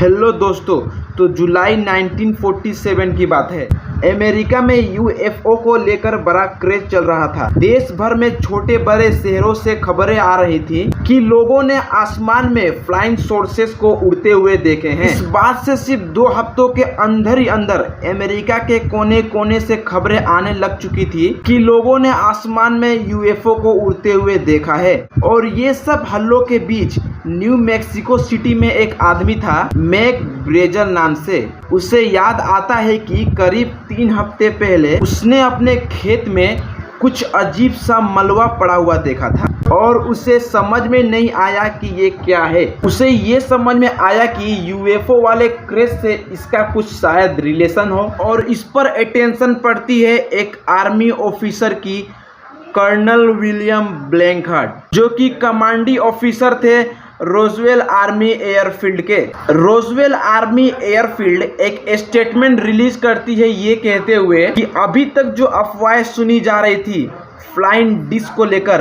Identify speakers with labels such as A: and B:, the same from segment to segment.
A: Hello दोस्तों, तो जुलाई 1947 की बात है। अमेरिका में यूएफओ को लेकर बड़ा क्रेज चल रहा था। देश भर में छोटे बड़े शहरों से खबरें आ रही थी कि लोगों ने आसमान में फ्लाइंग सोर्सेस को उड़ते हुए देखे हैं। इस बात से सिर्फ 2 हफ्तों के अंदर ही अंदर अमेरिका के कोने कोने से खबरें आने लग चुकी थी कि लोगों ने आसमान में यूएफओ को उड़ते हुए देखा है। और ये सब हल्लों के बीच न्यू मैक्सिको सिटी में एक आदमी था, मैक ब्रेजल नाम से। उसे याद आता है कि करीब 3 हफ्ते पहले उसने अपने खेत में कुछ अजीब सा मलबा पड़ा हुआ देखा था और उसे समझ में नहीं आया कि ये क्या है। उसे ये समझ में आया कि यूएफओ वाले क्रेज से इसका कुछ शायद रिलेशन हो और इस पर अटेंशन पड़ती है एक आर्मी ऑफिसर की, कर्नल विलियम ब्लैंकहार्ट, जो कि कमांडिंग ऑफिसर थे रोजवेल आर्मी एयरफील्ड के। रोजवेल आर्मी एयरफील्ड एक स्टेटमेंट रिलीज करती है ये कहते हुए कि अभी तक जो अफवाहें सुनी जा रही थी फ्लाइंग डिस्क को लेकर,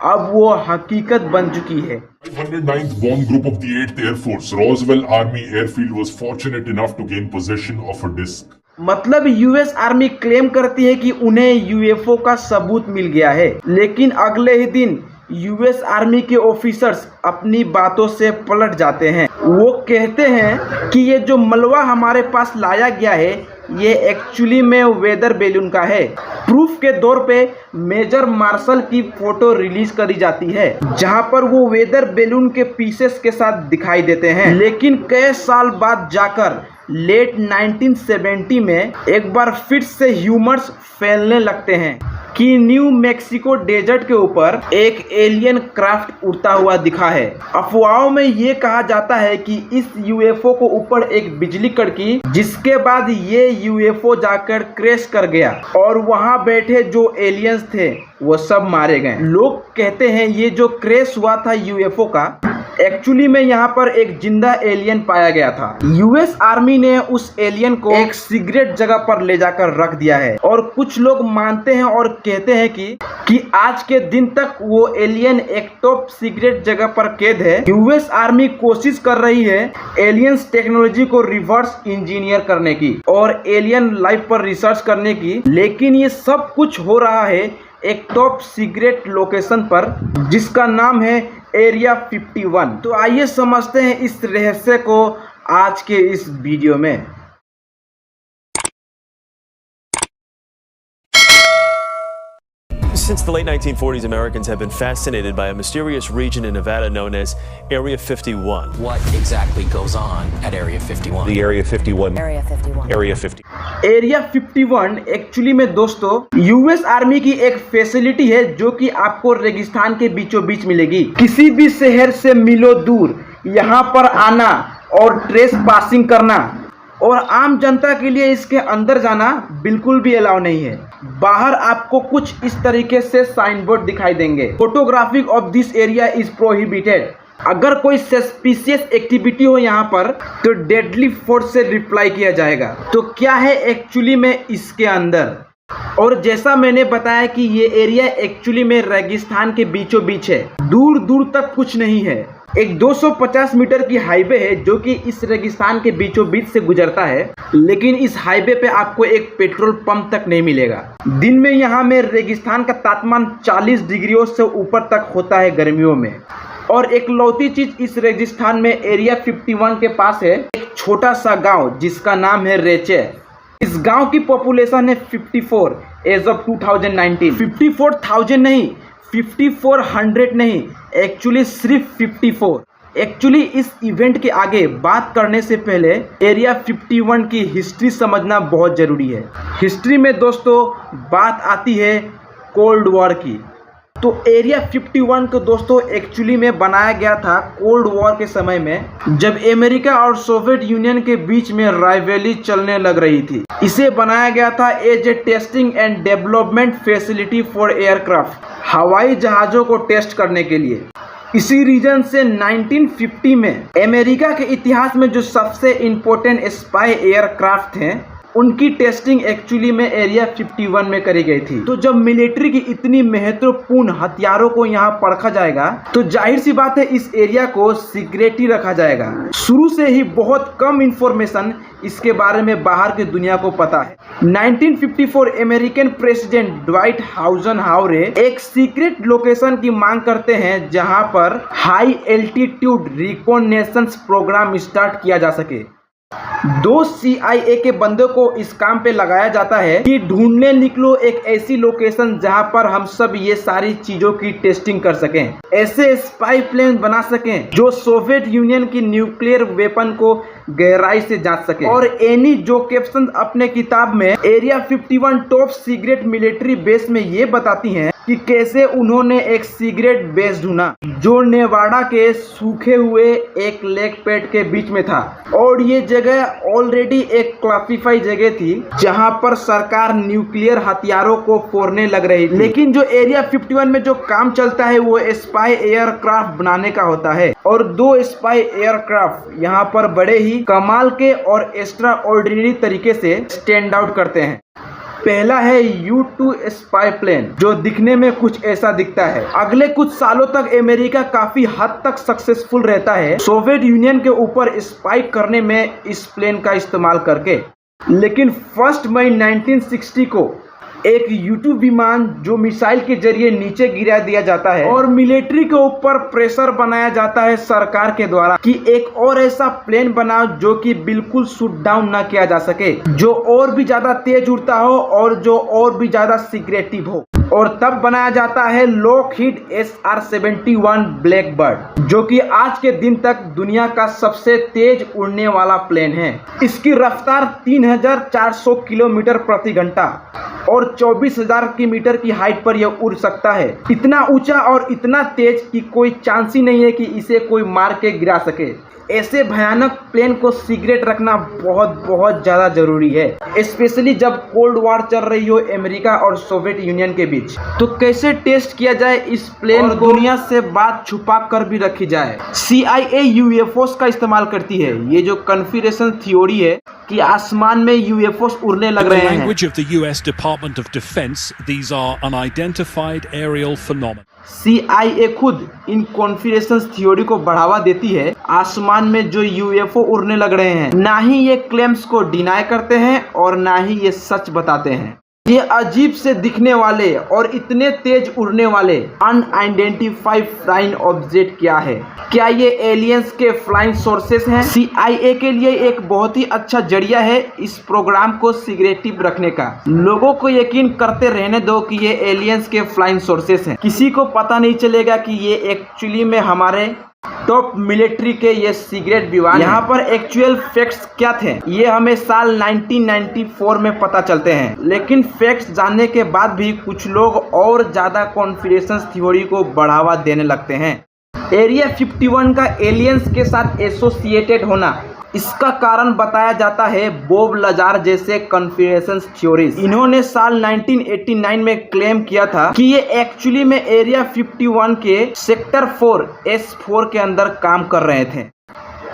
A: अब वो हकीकत बन चुकी है।
B: 509th Bomb Group of the 8th Air Force, Roswell Army Airfield was fortunate enough to gain possession of a disc.
A: मतलब यूएस आर्मी क्लेम करती है कि उन्हें यूएफओ का सबूत मिल गया है, लेकिन अगले ही दिन यूएस आर्मी के ऑफिसर्स अपनी बातों से पलट जाते हैं। वो कहते हैं कि ये जो मलबा हमारे पास लाया गया है ये एक्चुअली में वेदर बैलून का है। प्रूफ के तौर पे मेजर मार्शल की फोटो रिलीज करी जाती है जहां पर वो वेदर बैलून के पीसेस के साथ दिखाई देते हैं। लेकिन कई साल बाद जाकर लेट 1970 में एक बार फिर से ह्यूमर्स फैलने लगते हैं कि न्यू मैक्सिको डेजर्ट के ऊपर एक एलियन क्राफ्ट उड़ता हुआ दिखा है। अफवाहों में ये कहा जाता है कि इस यूएफओ को ऊपर एक बिजली कड़की, जिसके बाद ये यूएफओ जाकर क्रैश कर गया और वहां बैठे जो एलियंस थे वो सब मारे गए। लोग कहते हैं ये जो क्रैश हुआ था यूएफओ का, एक्चुअली में यहाँ पर एक जिंदा एलियन पाया गया था। यूएस आर्मी ने उस एलियन को एक सीक्रेट जगह पर ले जाकर रख दिया है और कुछ लोग मानते हैं और कहते हैं कि आज के दिन तक वो एलियन एक टॉप सीक्रेट जगह पर कैद है। यूएस आर्मी कोशिश कर रही है एलियंस टेक्नोलॉजी को रिवर्स इंजीनियर करने की और एलियन लाइफ पर रिसर्च करने की, लेकिन ये सब कुछ हो रहा है एक टॉप सीक्रेट लोकेशन पर जिसका नाम है एरिया 51। तो आइए समझते हैं इस रहस्य को आज के इस वीडियो में।
C: Since the late 1940s, Americans have been fascinated by a mysterious region in Nevada known as Area 51.
D: What exactly goes on at Area 51?
E: The Area 51.
F: Area 51.
E: Area 50.
A: Area 51 actually में दोस्तों यूएस आर्मी की एक facility है जो कि आपको रेगिस्तान के बीचों बीच मिलेगी। किसी भी शहर से मिलो दूर यहाँ पर आना और ट्रेस पासिंग करना और आम जनता के लिए इसके अंदर जाना बिल्कुल भी अलाउ नहीं है। बाहर आपको कुछ इस तरीके से साइन बोर्ड दिखाई देंगे, photography of this area is prohibited. अगर कोई सस्पिशियस एक्टिविटी हो यहाँ पर तो डेडली फोर्स से रिप्लाई किया जाएगा। तो क्या है एक्चुअली में इसके अंदर, और जैसा मैंने बताया कि ये एरिया एक्चुअली में रेगिस्तान के बीचों बीच है, दूर दूर तक कुछ नहीं है। एक 250 मीटर की हाईवे है जो कि इस रेगिस्तान के बीचों बीच से गुजरता है, लेकिन इस हाईवे पे आपको एक पेट्रोल पंप तक नहीं मिलेगा। दिन में यहाँ में रेगिस्तान का तापमान 40 डिग्रियों से ऊपर तक होता है गर्मियों में। और एक लौती चीज इस रेगिस्तान में एरिया 51 के पास है एक छोटा सा गांव जिसका नाम है रेचे। इस गांव की पॉपुलेशन है 54 एज ऑफ 2019। 54,000 नहीं, 5400 नहीं, एक्चुअली सिर्फ 54। एक्चुअली इस इवेंट के आगे बात करने से पहले एरिया 51 की हिस्ट्री समझना बहुत ज़रूरी है। हिस्ट्री में दोस्तों बात आती है कोल्ड वॉर की। तो एरिया 51 को दोस्तों एक्चुअली में बनाया गया था कोल्ड वॉर के समय में, जब अमेरिका और सोवियत यूनियन के बीच में राइवलरी चलने लग रही थी। इसे बनाया गया था as a testing and development facility for aircraft, हवाई जहाज़ों को टेस्ट करने के लिए। इसी रीजन से 1950 में अमेरिका के इतिहास में जो सबसे इम्पोर्टेंट स्पाई एयरक्राफ्ट हैं उनकी टेस्टिंग एक्चुअली में एरिया 51 में करी गई थी। तो जब मिलिट्री की इतनी महत्वपूर्ण हथियारों को यहाँ परखा जाएगा तो जाहिर सी बात है इस एरिया को सीक्रेट ही रखा जाएगा। शुरू से ही बहुत कम इंफॉर्मेशन इसके बारे में बाहर की दुनिया को पता है। 1954 अमेरिकन प्रेसिडेंट ड्वाइट हाउज़नहावर एक सीक्रेट लोकेशन की मांग करते हैं जहां पर high altitude reconnaissance program start किया जा सके। 2 CIA के बंदों को इस काम पे लगाया जाता है कि ढूंढने निकलो एक ऐसी लोकेशन जहां पर हम सब ये सारी चीजों की टेस्टिंग कर सकें, ऐसे स्पाई प्लेन बना सकें जो सोवियत यूनियन की न्यूक्लियर वेपन को गहराई से जांच सके। और एनी जोसेफसन अपने किताब में area 51 top secret military base में ये बताती हैं कि कैसे उन्होंने एक सीक्रेट बेस ढूंढा जो नेवाडा के सूखे हुए एक लेक पेट के बीच में था। और ये जगह ऑलरेडी एक क्लासिफाई जगह थी जहां पर सरकार न्यूक्लियर हथियारों को फोड़ने लग रही थी। लेकिन जो एरिया 51 में जो काम चलता है वो स्पाई एयरक्राफ्ट बनाने का होता है। और 2 स्पाई एयरक्राफ्ट यहाँ पर बड़े ही कमाल के और एक्स्ट्रा ऑर्डिनरी तरीके से स्टैंड आउट करते हैं। पहला है U-2 स्पाई प्लेन जो दिखने में कुछ ऐसा दिखता है। अगले कुछ सालों तक अमेरिका काफी हद तक सक्सेसफुल रहता है सोवियत यूनियन के ऊपर स्पाई करने में इस प्लेन का इस्तेमाल करके। लेकिन 1 मई 1960 को एक U-2 विमान जो मिसाइल के जरिए नीचे गिरा दिया जाता है और मिलिट्री के ऊपर प्रेशर बनाया जाता है सरकार के द्वारा कि एक और ऐसा प्लेन बनाओ जो कि बिल्कुल शूट डाउन ना किया जा सके, जो और भी ज्यादा तेज उड़ता हो और जो और भी ज्यादा सीक्रेटिव हो। और तब बनाया जाता है लॉकहीड SR-71 ब्लैकबर्ड जो कि आज के दिन तक दुनिया का सबसे तेज उड़ने वाला प्लेन है। इसकी रफ्तार 3400 किलोमीटर प्रति घंटा और 24,000 मीटर की हाइट पर यह उड़ सकता है। इतना ऊंचा और इतना तेज कि कोई चांस ही नहीं है कि इसे कोई मार के गिरा सके। ऐसे भयानक प्लेन को सीक्रेट रखना बहुत ज़्यादा जरूरी है, स्पेशली जब कोल्ड वॉर चल रही हो अमेरिका और सोवियत यूनियन के बीच। तो कैसे टेस्ट किया जाए इस प्लेन को, दुनिया से बात छुपा कर भी रखी जाए। CIA UFOs का इस्तेमाल करती है। ये जो कॉन्स्पिरेशन थ्योरी है कि आसमान में UFOs उड़ने लग रहे हैं।
E: language of the US Department of Defense, these are unidentified aerial phenomena.
A: CIA खुद इन कॉन्स्पिरेशन थ्योरी को बढ़ावा देती है। आसमान में जो UFO उड़ने लग रहे हैं, ना ही ये क्लेम्स को डिनाई करते हैं और ना ही ये सच बताते हैं। ये अजीब से दिखने वाले और इतने तेज उड़ने वाले अनआइडेंटिफाइड फ्लाइंग ऑब्जेक्ट क्या है? क्या ये एलियंस के फ्लाइंग सोर्सेस हैं? CIA के लिए एक बहुत ही अच्छा जरिया है इस प्रोग्राम को सीक्रेटिव रखने का। लोगों को यकीन करते रहने दो कि ये एलियंस के फ्लाइंग सोर्सेस हैं। किसी को पता नहीं चलेगा कि ये एक्चुअली में हमारे टॉप मिलिट्री के ये सीक्रेट विमान। यहाँ पर एक्चुअल फैक्ट्स क्या थे ये हमें साल 1994 में पता चलते हैं। लेकिन फैक्ट्स जानने के बाद भी कुछ लोग और ज्यादा कॉन्स्पिरेशन थ्योरी को बढ़ावा देने लगते हैं। एरिया 51 का एलियंस के साथ एसोसिएटेड होना, इसका कारण बताया जाता है बॉब लाजार जैसे कॉन्स्पिरेशन थ्योरीज। इन्होंने साल 1989 में क्लेम किया था कि ये एक्चुअली में एरिया 51 के सेक्टर 4 S4 के अंदर काम कर रहे थे।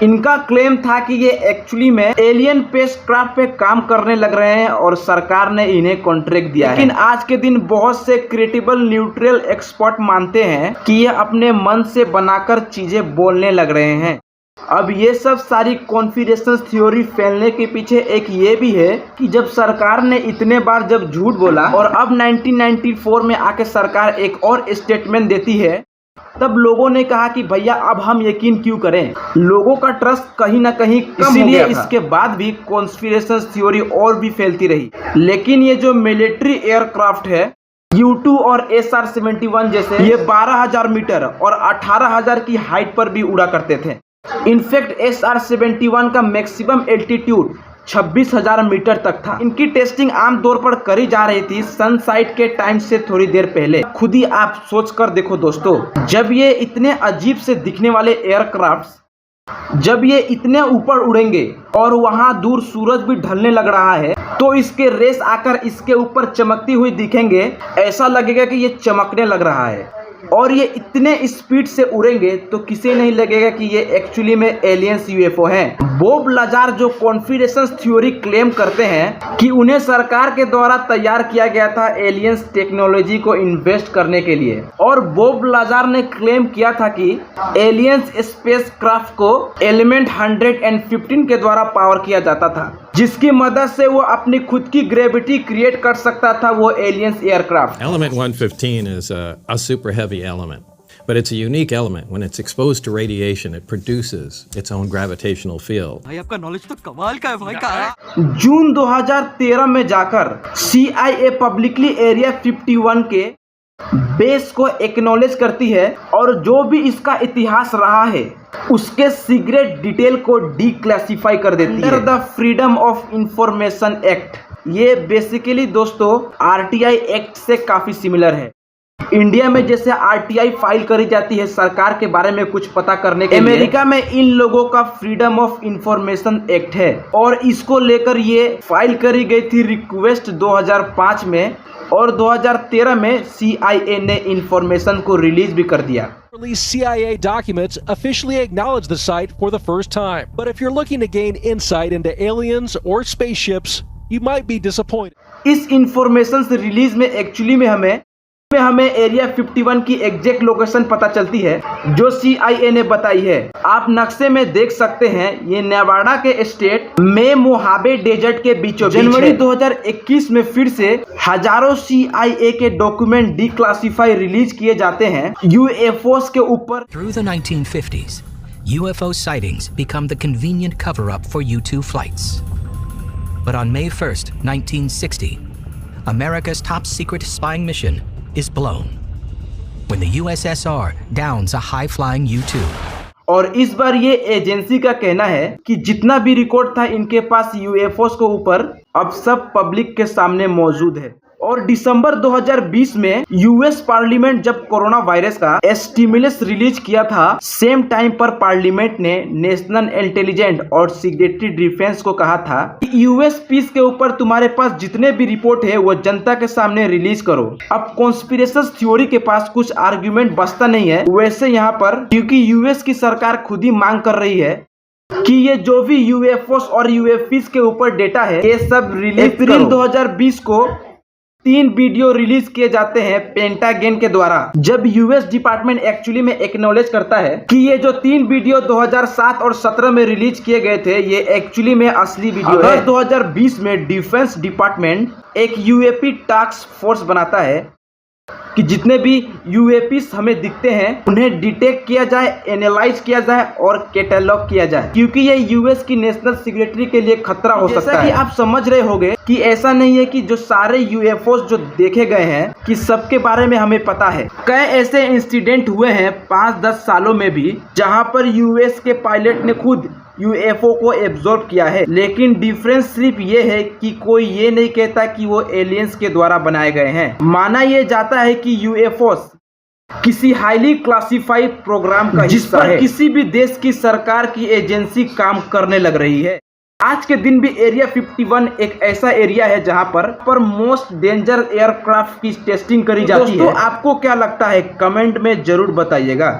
A: इनका क्लेम था कि ये एक्चुअली में एलियन स्पेसक्राफ्ट पे काम करने लग रहे हैं और सरकार ने इन्हें कॉन्ट्रैक्ट दिया है। लेकिन आज के दिन बहुत से क्रेडिबल न्यूट्रल एक्सपर्ट मानते हैं कि ये अपने मन से बनाकर चीजें बोलने लग रहे हैं। अब ये सब सारी कॉन्स्पिरेशन थ्योरी फैलने के पीछे एक ये भी है कि जब सरकार ने इतने बार जब झूठ बोला और अब 1994 में आके सरकार एक और स्टेटमेंट देती है, तब लोगों ने कहा कि भैया अब हम यकीन क्यों करें। लोगों का ट्रस्ट कहीं ना कहीं कम हो गया था। इसके बाद भी कॉन्स्पिरेशन थ्योरी और भी फैलती रही। लेकिन ये जो मिलिट्री एयरक्राफ्ट है U-2 और SR-71 जैसे, ये 12,000 मीटर और 18,000 की हाइट पर भी उड़ा करते थे। इनफैक्ट SR-71 का मैक्सिमम एल्टीट्यूड 26,000 मीटर तक था। इनकी टेस्टिंग आमतौर पर करी जा रही थी सनसाइट के टाइम से थोड़ी देर पहले। खुद ही आप सोच कर देखो दोस्तों, जब ये इतने अजीब से दिखने वाले एयरक्राफ्ट जब ये इतने ऊपर उड़ेंगे और वहां दूर सूरज भी ढलने लग रहा है, तो इसके रेस आकर इसके ऊपर चमकती हुई दिखेंगे। ऐसा लगेगा कि ये चमकने लग रहा है। और ये इतने स्पीड से उड़ेंगे तो किसी नहीं लगेगा कि ये एक्चुअली में एलियंस यूएफओ हैं। बॉब लाजार जो कॉन्स्पिरेशन थ्योरी क्लेम करते हैं कि उन्हें सरकार के द्वारा तैयार किया गया था एलियंस टेक्नोलॉजी को इन्वेस्ट करने के लिए, और बॉब लाजार ने क्लेम किया था कि एलियंस स्पेसक्राफ्ट को एलिमेंट 115 के द्वारा पावर किया जाता था, जिसकी मदद से वो अपनी खुद की ग्रेविटी क्रिएट कर सकता था, वो aliens aircraft.
F: Element 115 is a super heavy element, but it's a unique element. When it's exposed to radiation, it produces its own gravitational field.
G: भाई आपका नॉलेज तो कमाल का है भाई का।
A: जून 2013 में जाकर CIA पब्लिकली एरिया 51 के बेस को एक्नॉलेज करती है और जो भी इसका इतिहास रहा है उसके सीक्रेट डिटेल को डीक्लासिफाई कर देती है। Under the freedom of information act, ये बेसिकली दोस्तों RTI एक्ट से काफी सिमिलर है। इंडिया में जैसे RTI फाइल करी जाती है सरकार के बारे में कुछ पता करने के लिए, अमेरिका में इन लोगों का फ्रीडम ऑफ इंफॉर्मेशन एक्ट है और इसको लेकर ये फाइल करी गई थी रिक्वेस्ट 2005 में, और 2013 में CIA ने इंफॉर्मेशन को रिलीज भी कर दिया।
H: Released CIA documents officially acknowledge the site for the first time. But if you're looking to gain insight into aliens or spaceships, you might be disappointed.
A: इस इंफॉर्मेशन से रिलीज में actually में हमें area 51 की exact location पता चलती है जो CIA ने बताई है। आप नक्शे में देख सकते हैं ये नेवाडा के स्टेट में मोहाबे डेजर्ट के बीचों बीच। जनवरी 2021 में फिर से हजारों CIA के डॉक्यूमेंट डिक्लासिफाई रिलीज किए जाते हैं UFOs के ऊपर।
D: Through the 1950s, UFO sightings become the convenient cover-up for U-2 flights. But on May 1st, 1960, America's top secret spying mission is blown when the USSR downs a high-flying U-2.
A: और इस बार ये agency का कहना है कि जितना भी record था इनके पास UFOs के ऊपर अब सब पब्लिक के सामने मौजूद है। और दिसंबर 2020 में यूएस पार्लियामेंट जब कोरोना वायरस का एस्टिमुलस रिलीज किया था, सेम टाइम पर पार्लियामेंट ने नेशनल इंटेलिजेंस और सिक्योरिटी डिफेंस को कहा था कि यूएस पीस के ऊपर तुम्हारे पास जितने भी रिपोर्ट है वो जनता के सामने रिलीज करो। अब कॉन्स्पिरेसी थ्योरी के पास कुछ आर्ग्यूमेंट बचता नहीं है वैसे यहाँ पर, क्योंकि यूएस की सरकार खुद ही मांग कर रही है कि ये जो भी यूएफओस और यूएफपीस के ऊपर डेटा है ये सब रिलीज। अप्रैल 2020 को 3 वीडियो रिलीज किए जाते हैं पेंटागन के द्वारा, जब यूएस डिपार्टमेंट एक्चुअली में एक्नॉलेज करता है कि ये जो 3 वीडियो 2007 और 17 में रिलीज किए गए थे ये एक्चुअली में असली वीडियो है। 2020 में डिफेंस डिपार्टमेंट एक यूएपी टास्क फोर्स बनाता है कि जितने भी यूएपीस हमें दिखते हैं उन्हें डिटेक्ट किया जाए, एनालाइज किया जाए और कैटलॉग किया जाए, क्योंकि ये यूएस की नेशनल सिक्योरिटी के लिए खतरा हो सकता है। जैसा कि आप समझ रहे होंगे कि ऐसा नहीं है कि जो सारे यूएफओस जो देखे गए हैं कि सबके बारे में हमें पता है। कई ऐसे इंसिडेंट हुए हैं 5-10 सालों में भी जहां पर यूएस के पायलट ने खुद यूएफओ को एब्जॉर्ब किया है, लेकिन डिफरेंस सिर्फ ये है कि कोई ये नहीं कहता कि वो एलियंस के द्वारा बनाए गए हैं। माना ये जाता है कि यूएफओस किसी हाईली क्लासिफाइड प्रोग्राम का हिस्सा है, किसी भी देश की सरकार की एजेंसी काम करने लग रही है। आज के दिन भी एरिया 51 एक ऐसा एरिया है जहां पर मोस्ट डेंजर एयरक्राफ्ट की टेस्टिंग करी जाती है। दोस्तों आपको क्या लगता है कमेंट में जरूर बताइएगा।